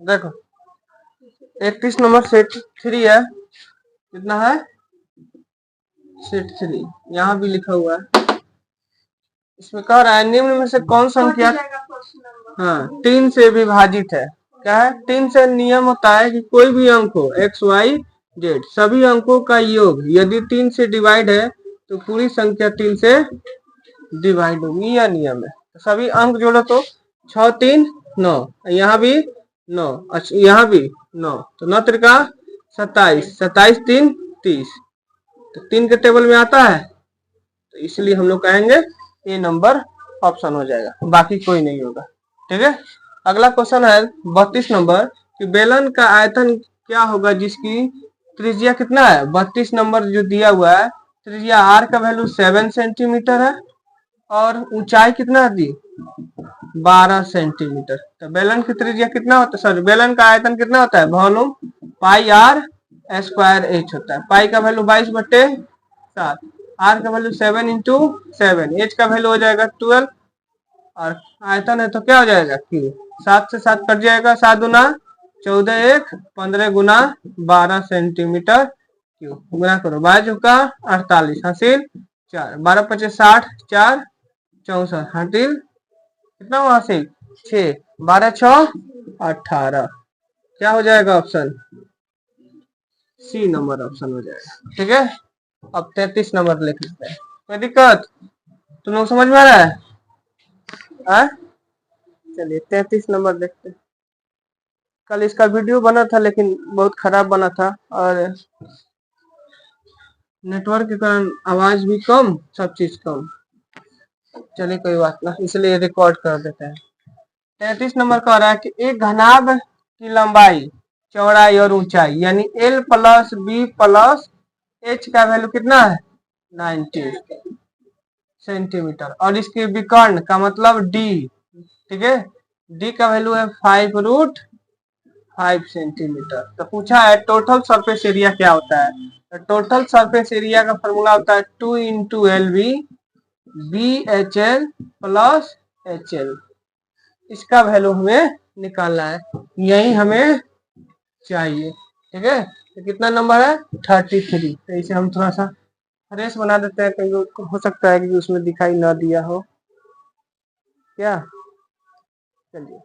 देखो 31 number set 3 है, कितना है सेट 3, यहाँ भी लिखा हुआ है। इसमें कह रहा है निम्न में से कौन संख्या हाँ 3 से विभाजित है। क्या है 3 से नियम होता है कि कोई भी अंक हो एक्स वाई जेड सभी अंकों का योग यदि 3 से डिवाइड है तो पूरी संख्या 3 से डिवाइड होगी, यह नियम है। तो सभी अंक जोड़ो तो 6 3 9, यहाँ भी 9, अच्छा यहाँ भी 9, तो 9 त्रिका 27, 27 3 30, तो 3 के टेबल में आता है, तो इसलिए हम लोग कहेंगे ए नंबर ऑप्शन हो जाएगा, बाकी कोई नहीं होगा। ठीक है, अगला क्वेश्चन है 32 नंबर कि बेलन का आयतन क्या होगा जिसकी त्रिज्या कितना है 32 नंबर जो दिया हुआ है, त्रिज्या आर का वैल्यू 7 सेंटीमीटर है और ऊंचाई कितना दी 12 सेंटीमीटर। तो बेलन की त्रिज्या कितना होता है, सॉरी बेलन का आयतन कितना होता है volume pi r square h होता है। पाई का वैल्यू 22/7, आर का वैल्यू 7 इंटू 7, एच का वैल्यू हो जाएगा 12 और आयतन है तो क्या हो जाएगा क्यू, 7 से 7 कट जाएगा, 7 गुना 14 1 15 गुना 12 सेंटीमीटर क्यू, गुना करो 22 का 48 हासिल 4, 12 25 60 4 64 हासिल कितना हुआ हासिल 6, 12 6 18, क्या हो जाएगा ऑप्शन सी नंबर ऑप्शन हो जाएगा। ठीक है, अब 33 नंबर लिख लेते हैं, कोई दिक्कत तुम लोग समझ में आ रहा है? चलिए 33 नंबर देखते हैं। कल इसका वीडियो बना था लेकिन बहुत खराब बना था और नेटवर्क के कारण आवाज भी कम, सब चीज कम। चलिए कोई बात ना, इसलिए रिकॉर्ड कर देते हैं। 33 नंबर कह रहा है कि एक घनाभ की लंबाई चौड़ाई और ऊंचाई यानी l plus B plus H का वैल्यू कितना है 90 सेंटीमीटर और इसके विकर्ण का मतलब डी, ठीक है, डी का वैल्यू है 5√5 सेंटीमीटर। तो पूछा है टोटल सरफेस एरिया क्या होता है, तो टोटल सरफेस एरिया का फॉर्मूला होता है 2 into L b b H L plus H l, इसका वैल्यू हमें निकालना है, यही हमें चाहिए। ठीक है, तो कितना नंबर है 33। तो इसे हम थोड़ा सा फ्रेश बना देते हैं, कहीं हो सकता है कि उसमें दिखाई ना दिया हो क्या। चलिए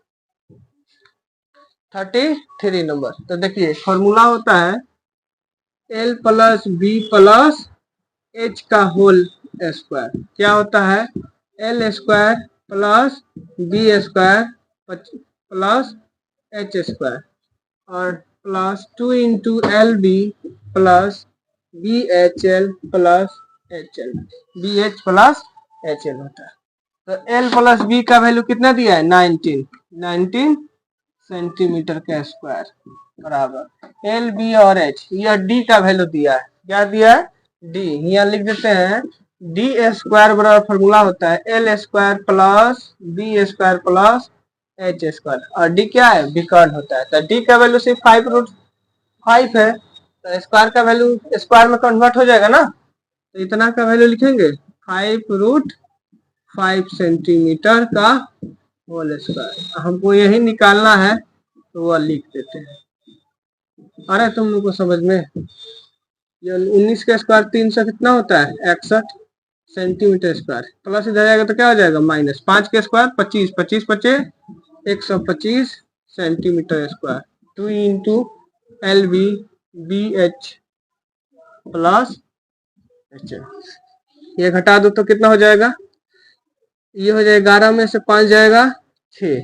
33 नंबर, तो देखिए फॉर्मूला होता है L plus B plus H का होल स्क्वायर, क्या होता है L square plus B square plus H square और plus 2 into L B plus B H L plus H L, B H plus H L होता है। तो L plus B का value कितना दिया है 19 सेंटीमीटर का स्क्वायर बराबर एल बी और एच, यह डी का वैल्यू दिया है, क्या दिया है डी, यहाँ लिख देते हैं डी स्क्वायर बराबर फॉर्मूला होता है L square plus B square plus H square और डी क्या है विकर्ण होता है। तो डी का वैल्यू सिर्फ 5√5 है, तो स्क्वायर का वैल्यू स्क्वायर में कन्वर्ट हो जाएगा ना, तो इतना का वैल्यू लिखेंगे 5√5 सेंटीमीटर का होल स्क्वायर, हमको यही निकालना है तो वह लिख देते हैं। अरे तुम लोग को समझ में, ये 19 का स्क्वायर 300 कितना होता है 61 सेंटीमीटर स्क्वायर, प्लस इधर जाएगा तो क्या हो जाएगा माइनस, 5 के square 25, 25 25 125 centimetre square, 2 into L b b H plus h, ये घटा दो तो कितना हो जाएगा, ये हो जाएगा 11 में से 5 जाएगा 6,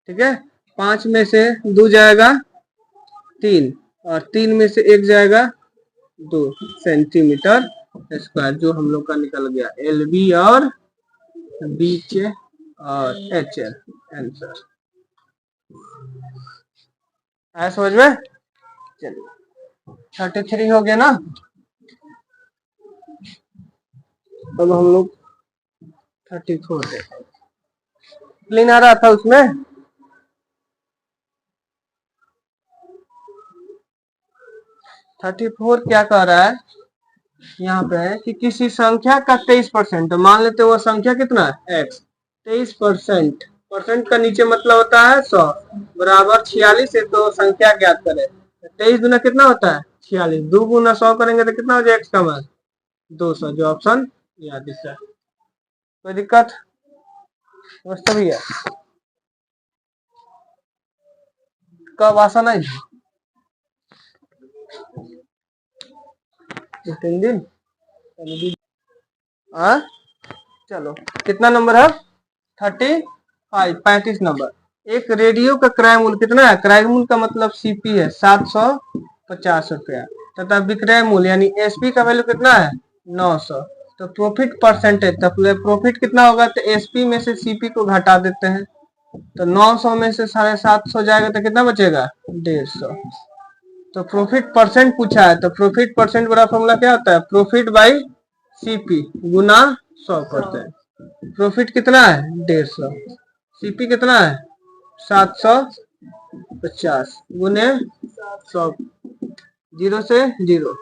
ठीक है, 5 में से 2 जाएगा 3 और 3 में से 1 जाएगा 2 सेंटीमीटर स्क्वायर, जो हम लोग का निकल गया एल बी और बी चे और एच एल आंसर है, समझ में। चलिए 33 हो गया ना, अब हम लोग 34 है, क्लीन आ रहा था उसमें। थर्टी फोर क्या कह रहा है यहाँ पे है कि किसी संख्या का 23%, मान लेते वो संख्या कितना है x, 23% परसेंट का नीचे मतलब होता है 100 बराबर 46 है, तो संख्या ज्ञात करें। 23 गुना कितना होता है 46, 2 गुना 100 करेंगे तो कितना हो जाएगा x का मान 200, जो ऑप्शन यहाँ दिख रहा है। कोई दिक्कत समझते भी है? कब आसान है 3 दिन। हाँ चलो कितना नंबर है 35, 35 नंबर। एक रेडियो का क्रय मूल्य कितना है, क्रय मूल्य का मतलब सीपी है 750 रुपया, तथा विक्रय मूल्य यानी एसपी का वैल्यू कितना है 900। तो प्रॉफिट परसेंटेज, तो प्रॉफिट कितना होगा, तो एसपी में से सीपी को घटा देते हैं, तो 900 में से 750 जाएगा तो कितना बचेगा 150। तो प्रॉफिट परसेंट पूछा है, तो प्रॉफिट परसेंट बड़ा फॉर्मूला क्या होता है, profit by CP Guna 100%। Profit कितना है 150, सीपी कितना है 750 गुने 100, 0 से 0,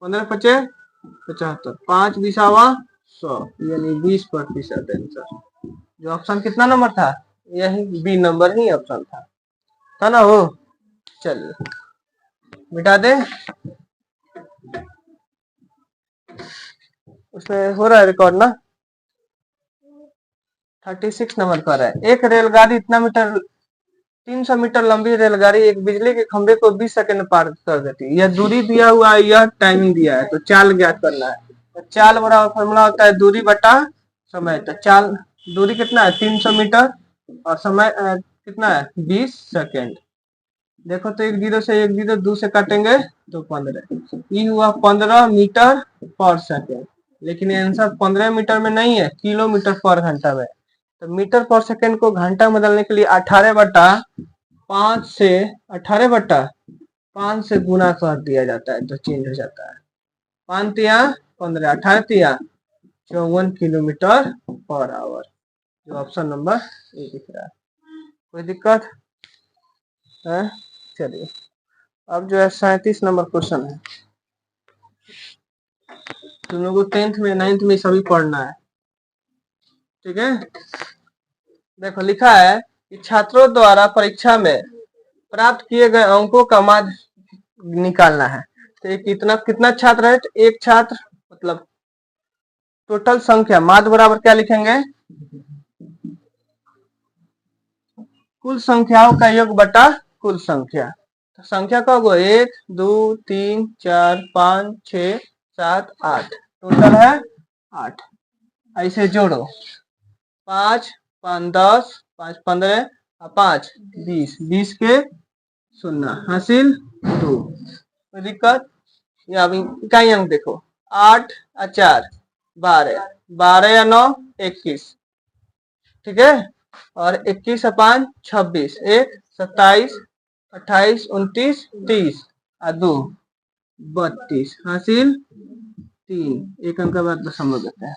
15 पचे 75, 5 बीसावा 100 यानी 20% आंसर। जो ऑप्शन कितना नंबर था, यही बी नंबर ही ऑप्शन था ना वो। चलिए मिटा दे, उसमें हो रहा है रिकॉर्ड ना। 36 नंबर पर है, एक रेलगाड़ी इतना मीटर 300 मीटर लंबी रेलगाड़ी एक बिजली के खंभे को 20 सेकंड में पार कर देती है। यह दूरी दिया हुआ है, यह टाइमिंग दिया है, तो चाल ज्ञात करना है। तो चाल बड़ा फॉर्मूला होता है दूरी बटा समय। तो चाल दूरी कितना है 300 मीटर और समय कितना है 20 सेकंड। देखो तो 1 0 से 1 0 2 से काटेंगे तो 15, ये हुआ 15 मीटर पर सेकंड। लेकिन आंसर 15 मीटर में नहीं है, किलोमीटर पर घंटा में। तो मीटर पर सेकंड को घंटा में बदलने के लिए 18/5 से 18/5 से गुना कर दिया जाता है, तो चेंज हो जाता है। 5 तिया 15, 18 तिया 54 किलोमीटर पर आवर। जो ऑप्शन नंबर ए दिख रहा है। कोई दिक्कत है? चलिए अब जो है 37 नंबर क्वेश्चन है। तुम लोगों को 10th में 9th में सभी पढ़ना है, ठीक है। देखो लिखा है कि छात्रों द्वारा परीक्षा में प्राप्त किए गए अंकों का माध्य निकालना है। तो ये कितना छात्र है, तो एक छात्र मतलब टोटल संख्या, माध्य बराबर क्या लिखेंगे, कुल संख्याओं का योग बटा कुल संख्या। तो संख्या का होगा 1 2 3 4 5 6 7 8, टोटल है 8। ऐसे जोड़ो 5 5 10 5 15 5 20, 20 के 0 हासिल 2। कोई दिक्कत? या अभी इकाई अंक देखो 8 और 4 12, 12 या 9 21, ठीक है। और 21 और 5 26, 1 27 28 29 30 और 2 32 हासिल 3। एक अंक का बाद दशमलव देते हैं,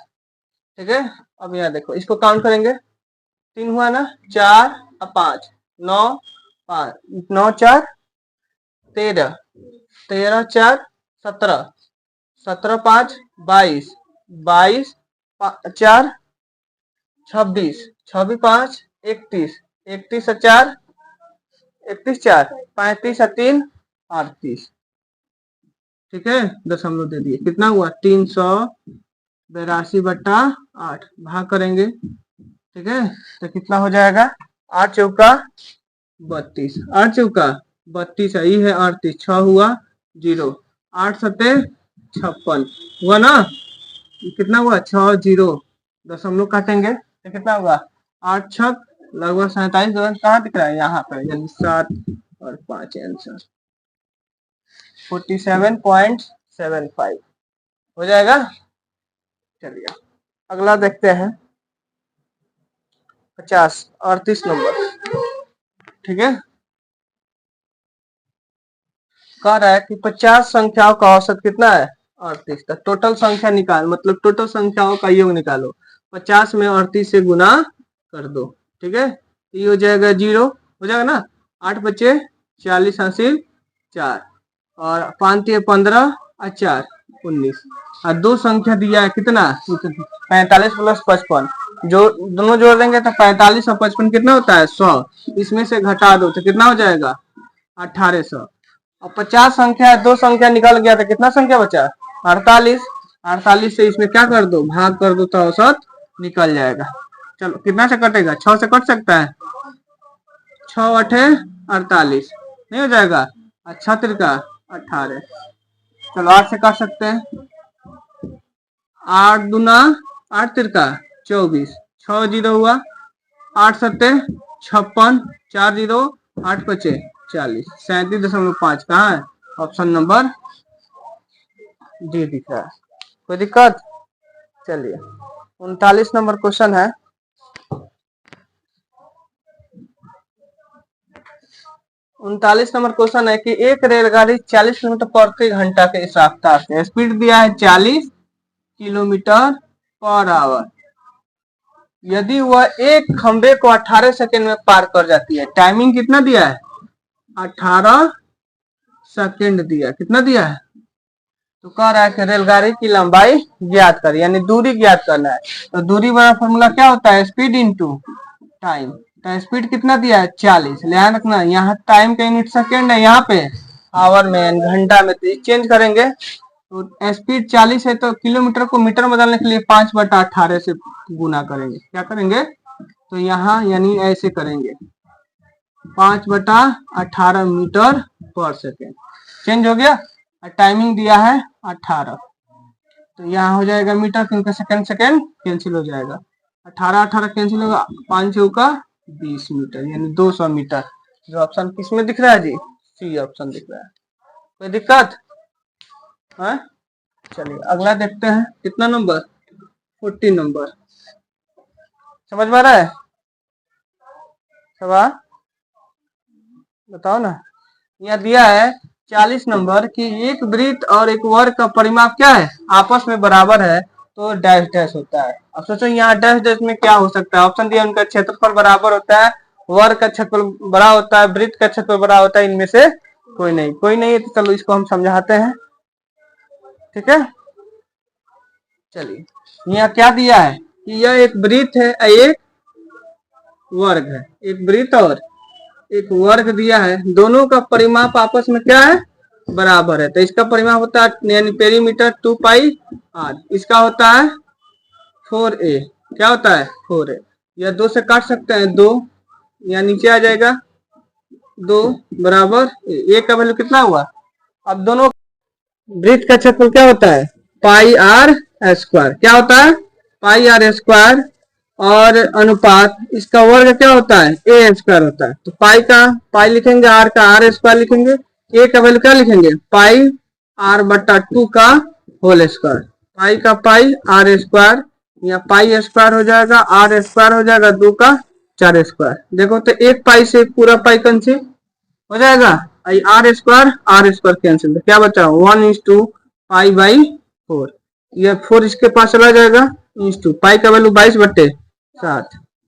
ठीक है। अब यहाँ देखो इसको काउंट करेंगे, 3 हुआ ना, 4 और 5 9, 5 9 4 13, 13 4 17, 17 5 22, 22 4 26, 26 5 31, 31 और 4 31 4 35 और 3 38, ठीक है। दशमलव दे दिए, कितना हुआ 382/8, भाग करेंगे, ठीक है। तो कितना हो जाएगा 8 चौका 32, 8 चौका 32 है, ये है 38, 6 हुआ 0, 8 सत्ते 56 हुआ ना। कितना हुआ 6 0, दशमलव काटेंगे तो कितना होगा 8 छक लगभग 47, कहाँ दिख रहा है यहाँ पे, यानी 7 और 5 आंसर 47.75 हो जाएगा। चलिए अगला देखते हैं 38 नंबर, ठीक है। कह रहा है कि 50 संख्याओं का औसत कितना है 38, तो टोटल संख्या निकाल, मतलब टोटल संख्याओं का योग निकालो। 50 में 38 से गुना कर दो, ठीक है। ये हो जाएगा 0, हो जाएगा ना। 8 बचे 40 हासिल 4 और 5 15 और 4 19 और 2 संख्या दिया है कितना 45 + 55, जो दोनों जोड़ देंगे तो 45 और 55 कितना होता है 100। इसमें से घटा दो तो कितना हो जाएगा 1800। और 50 संख्या है, दो संख्या निकल गया तो कितना संख्या बचा 48। 48 से इसमें क्या कर दो भाग कर दो तो औसत निकल जाएगा। चलो कितना से कटेगा 6 से कट सकता है 6 अठे 48 नहीं हो जाएगा। अच्छा तिरका 18। चलो 8 से काट सकते हैं 8 दूना 8 तिरका 24 6 जीरो हुआ 8 सत्ते 56 4 जीरो 8 पचे 40 37.5 कहाँ है ऑप्शन नंबर डी दिख रहा है। कोई दिक्कत। चलिए 39 नंबर क्वेश्चन है। 39 नंबर क्वेश्चन है कि एक रेलगाड़ी 40 किलोमीटर प्रति घंटा के इस रफ्तार से स्पीड दिया है 40 किलोमीटर पर आवर। यदि वह एक खंबे को 18 सेकंड में पार कर जाती है। टाइमिंग कितना दिया है 18 सेकंड दिया। कितना दिया है तो कह रहा है कि रेलगाड़ी की लंबाई ज्ञात कर यानी दूरी ज्ञात करना है। तो दूरी वाला फॉर्मूला क्या होता है स्पीड इंटू टाइम। तो स्पीड कितना दिया है 40। ध्यान रखना यहाँ टाइम का यूनिट सेकंड है यहाँ पे आवर में घंटा में तो चेंज करेंगे। तो स्पीड 40 है तो किलोमीटर को मीटर में बदलने के लिए 5/18 से गुना करेंगे। क्या करेंगे तो यहाँ यानी ऐसे करेंगे 5/18 मीटर पर सेकेंड चेंज हो गया। टाइमिंग दिया है 18 तो यहाँ हो जाएगा मीटर क्योंकि सेकंड सेकंड कैंसिल हो जाएगा। 18 कैंसिल होगा 5 का 20 मीटर यानी 200 मीटर। जो ऑप्शन किस में दिख रहा है जी सी ऑप्शन दिख रहा है। कोई दिक्कत है। चलिए अगला देखते हैं कितना नंबर 40 नंबर। समझ में आ रहा है सवाल बताओ ना। यहाँ दिया है 40 नंबर कि एक वृत्त और एक वर्ग का परिमाप क्या है आपस में बराबर है तो डैश डैश होता है। अब सोचो यहाँ डैश डैश में क्या हो सकता है। ऑप्शन दिया उनका क्षेत्रफल बराबर होता है वर्ग का क्षेत्रफल बड़ा होता है वृत्त का क्षेत्रफल बड़ा होता है। इनमें से कोई नहीं है तो चलो इसको हम समझाते हैं। ठीक है चलिए यहाँ क्या दिया है कि यह एक वृत्त है एक वर्ग है। एक वृत्त और एक वर्ग दिया है दोनों का परिमाप आपस में क्या है बराबर है। तो इसका परिमाप होता है यानी पेरीमीटर 2 पाई आर। इसका होता है 4a। क्या होता है 4a। यह 2 से काट सकते हैं 2 यहाँ नीचे आ जाएगा 2 बराबर a का वैल्यू कितना हुआ। अब दोनों वृत्त का क्षेत्रफल क्या होता है पाई आर स्क्वायर। क्या होता है पाई आर स्क्वायर और अनुपात इसका वर्ग क्या होता है ए स्क्वायर होता है। तो पाई लिखेंगे आर का आर स्क्वायर लिखेंगे ए का वैल्यू क्या लिखेंगे पाई आर बट्टा 2 का होल स्क्वायर। पाई का पाई आर स्क्वायर या पाई स्क्वायर हो जाएगा आर स्क्वायर हो जाएगा 2 का 4 स्क्वायर। देखो तो एक पाई से पूरा पाई कैंसिल हो जाएगा आर स्क्वायर कैंसिल तो क्या बचा 1:2 पाई बाई 4। यह 4 इसके पास चला जाएगा इंटू पाई का वैल्यू 22/7।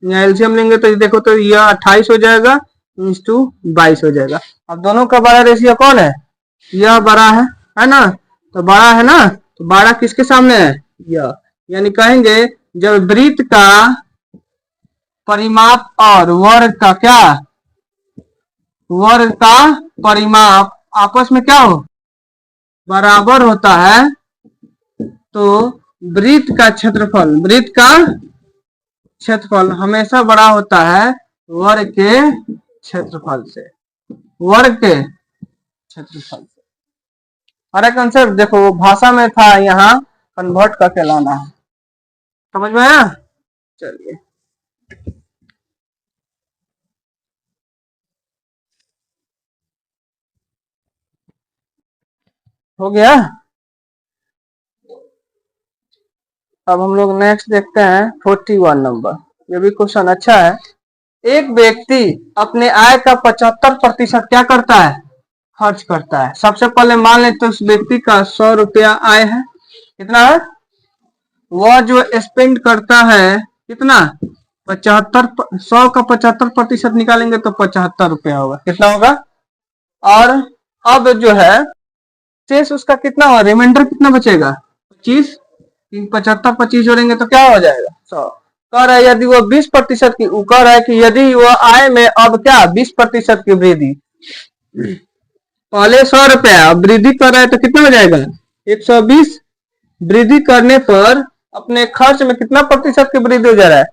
यहाँ एलसीएम लेंगे तो देखो तो यह 28 हो जाएगा इंटू 22 हो जाएगा। अब दोनों का बड़ा रेशियो कौन है यह बड़ा है ना। तो बड़ा है ना तो बड़ा किसके सामने है यह यानी कहेंगे जब वृत्त का परिमाप और वर्ग का क्या वर्ग का परिमाप आपस में क्या हो बराबर होता है तो वृत्त का क्षेत्रफल हमेशा बड़ा होता है वर्ग के क्षेत्रफल से। अरे कंसेप्ट देखो वो भाषा में था यहाँ कन्वर्ट करके लाना है। समझ में आया। चलिए हो गया। अब हम लोग नेक्स्ट देखते हैं 41 नंबर। ये भी क्वेश्चन अच्छा है। एक व्यक्ति अपने आय का 75% क्या करता है खर्च करता है। सबसे पहले मान लेते उस व्यक्ति का 100 रुपया आय है। कितना है वह जो स्पेंड करता है कितना 75 100 का 75% निकालेंगे तो 75 रुपया होगा। कितना होगा और अब जो है शेष उसका कितना होगा रिमाइंडर कितना बचेगा 25। 75 25 जोड़ेंगे तो क्या हो जाएगा 100। कह रहा है यदि वो 20% की, वो कह रहा है कि यदि वो आय में अब क्या 20% की वृद्धि, पहले 100 रुपया, अब वृद्धि कर रहा है तो कितना हो जाएगा 120, वृद्धि करने पर अपने खर्च में कितना प्रतिशत की वृद्धि हो जा रहा है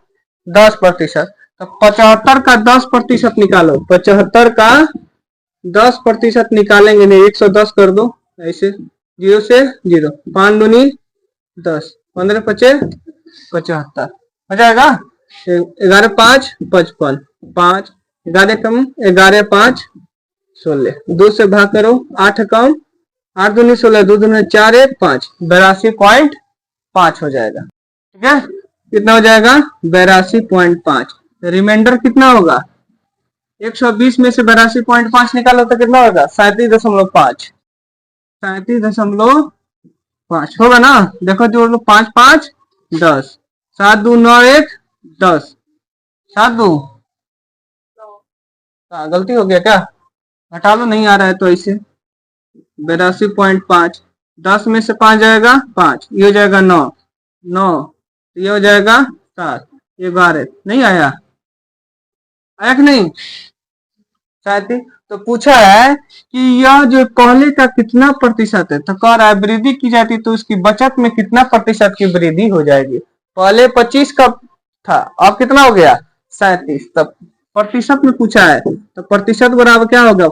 10%। तो 75 का 10% निकालो, 75 का 10% निकालेंगे, नहीं 110 कर दो ऐसे, 0 से 0, 5 दूनी 10, 15 पचे 75 हो जाएगा। 11 5 55, 5 11 कम 11 5 16, 2 से भाग करो, 8 कम 8 दूनी 16, 2 दूनी 4 1 5, 82.5 हो जाएगा। ठीक है, कितना हो जाएगा 82.5। रिमाइंडर कितना होगा 120 में से 82.5 निकालो तो कितना होगा 37.5, 37.5 होगा ना। देखो जोड़ लो, 5 5 10, 7 2 9 1 10, 7 2, गलती हो गया क्या, घटा लो, नहीं आ रहा है तो ऐसे 82.5, 10 में से 5 जाएगा 5, ये हो जाएगा 9 9, ये हो जाएगा 7, ये 12, नहीं आया, आया कि नहीं शायद। तो पूछा है कि यह जो पहले का कितना प्रतिशत है, तो कह रहा है वृद्धि की जाती तो उसकी बचत में कितना प्रतिशत की वृद्धि हो जाएगी। पहले 25 का था, अब कितना हो गया 37, तब प्रतिशत में पूछा है तो प्रतिशत बराबर क्या होगा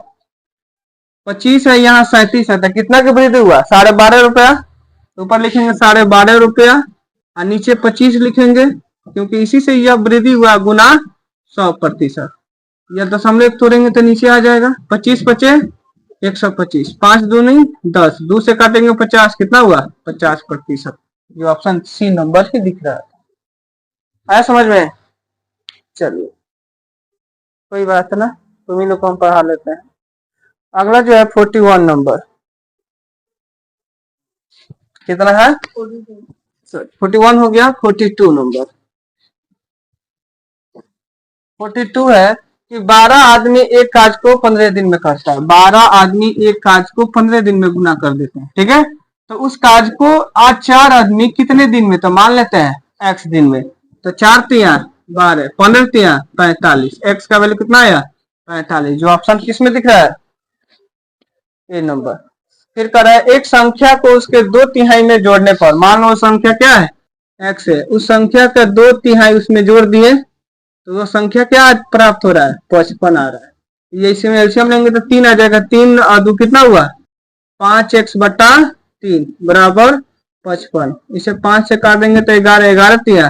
25 है, यहाँ 37 है, तो कितना की वृद्धि हुआ 12.5 रुपया, ऊपर लिखेंगे 12.5 रुपया और नीचे 25 लिखेंगे, क्योंकि इसी से यह वृद्धि हुआ गुना 100%। या दशमलव एक तोड़ेंगे तो नीचे आ जाएगा, 25 पचे 125, 5 दूनी 10, 2 से काटेंगे 50, कितना हुआ 50%। ये ऑप्शन सी नंबर ही दिख रहा है, आया समझ में। चलिए कोई बात ना, तुम्ही लोग को हम पढ़ा लेते हैं। अगला जो है 41 नंबर, कितना है 41 हो गया। 42 नंबर, 42 है कि 12 आदमी एक काज को 15 दिन में करता है, 12 आदमी एक काज को 15 दिन में गुना कर देते हैं, ठीक है। तो उस काज को आज 4 आदमी कितने दिन में, तो मान लेते हैं x दिन में, तो 4 तिया 12, 15 तिया 45, x का वैल्यू कितना आया 45, जो ऑप्शन किस में दिख रहा है ए नंबर। फिर कर रहा है एक संख्या को उसके 2/3 में जोड़ने पर, मान लो संख्या क्या है x है, उस संख्या का 2/3 उसमें जोड़ दिए तो वो संख्या क्या प्राप्त हो रहा है 55 आ रहा है। ये इसमें एलसीएम लेंगे तो 3 आ जाएगा, 3 और 2 कितना हुआ 5x/3 बराबर 55, इसे 5 से काट देंगे तो 11 11 तिया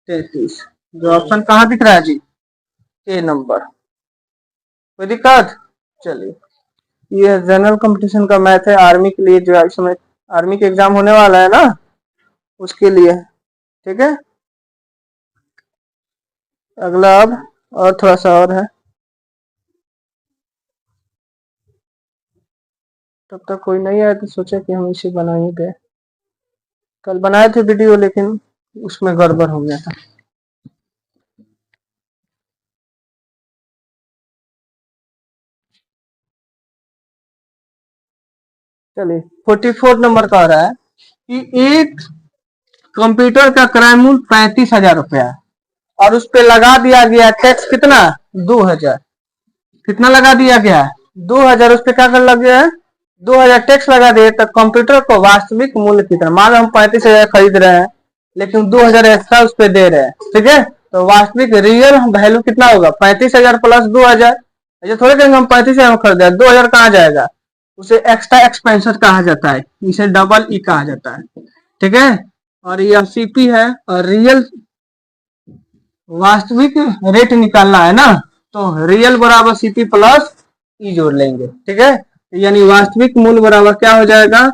33, जो ऑप्शन कहाँ दिख रहा है जी ए नंबर। कोई दिक्कत। चलिए ये जनरल कंपटीशन का मैथ है, आर्मी के लिए, जो इस समय आर्मी के एग्जाम होने वाला है ना उसके लिए, ठीक है। अगला अब और थोड़ा सा और है, तब तक कोई नहीं आया तो सोचा कि हम इसे बना ही दे। कल बनाए थे वीडियो लेकिन उसमें गड़बड़ हो गया था। चलिए 44 नंबर का आ रहा है कि एक कंप्यूटर का क्रय मूल्य 35,000 रुपया है और उस पे लगा दिया गया टैक्स कितना 2,000, कितना लगा दिया गया 2,000, उस पे क्या कर लग गया है 2,000 टैक्स लगा दिए, तो कंप्यूटर को वास्तविक मूल्य कितना, मान लो हम 35,000 खरीद रहे हैं लेकिन 2,000 एक्स्ट्रा उस पे दे रहे हैं, ठीक है। तो वास्तविक रियल वैल्यू कितना होगा 35,000 प्लस 2,000, ऐसे थोड़े कहेंगे हम 35,000 में खरीदे, 2,000 कहाँ जाएगा, उसे एक्स्ट्रा एक्सपेंसेस कहा जाता है, इसे डबल ई कहा जाता है, ठीक है। और यह सीपी है और रियल वास्तविक रेट निकालना है ना, तो रियल बराबर सीपी प्लस ई जोड़ लेंगे, ठीक है। यानी वास्तविक मूल्य बराबर क्या हो जाएगा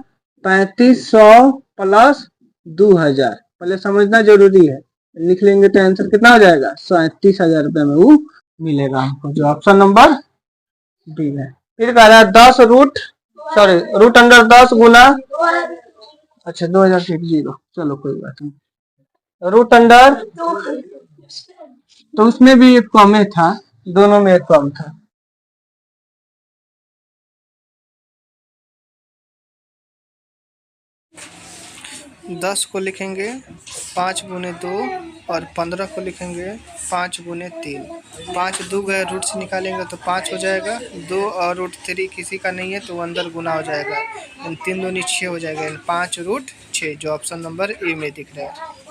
3500 प्लस 2,000, पहले समझना जरूरी है, लिख लेंगे तो आंसर कितना हो जाएगा 37,000 रुपए में वो मिलेगा हमको, जो ऑप्शन नंबर डी है। फिर कह रहा है 10 रूट रूट अंडर 10 गुना, अच्छा 2,000 से 0, चलो कोई बात नहीं, रूट अंडर, तो उसमें भी एक कम था, दोनों में एक कम था। 10 को लिखेंगे 5 गुने 2 और 15 को लिखेंगे 5 गुने 3। 5 2 गए रूट से निकालेंगे तो 5 हो जाएगा। 2 और रूट 3 किसी का नहीं है तो अंदर गुना हो जाएगा, 3 दूनी 6 हो जाएगा, 5 रूट 6 जो ऑप्शन नंबर ए में दिख रहा है।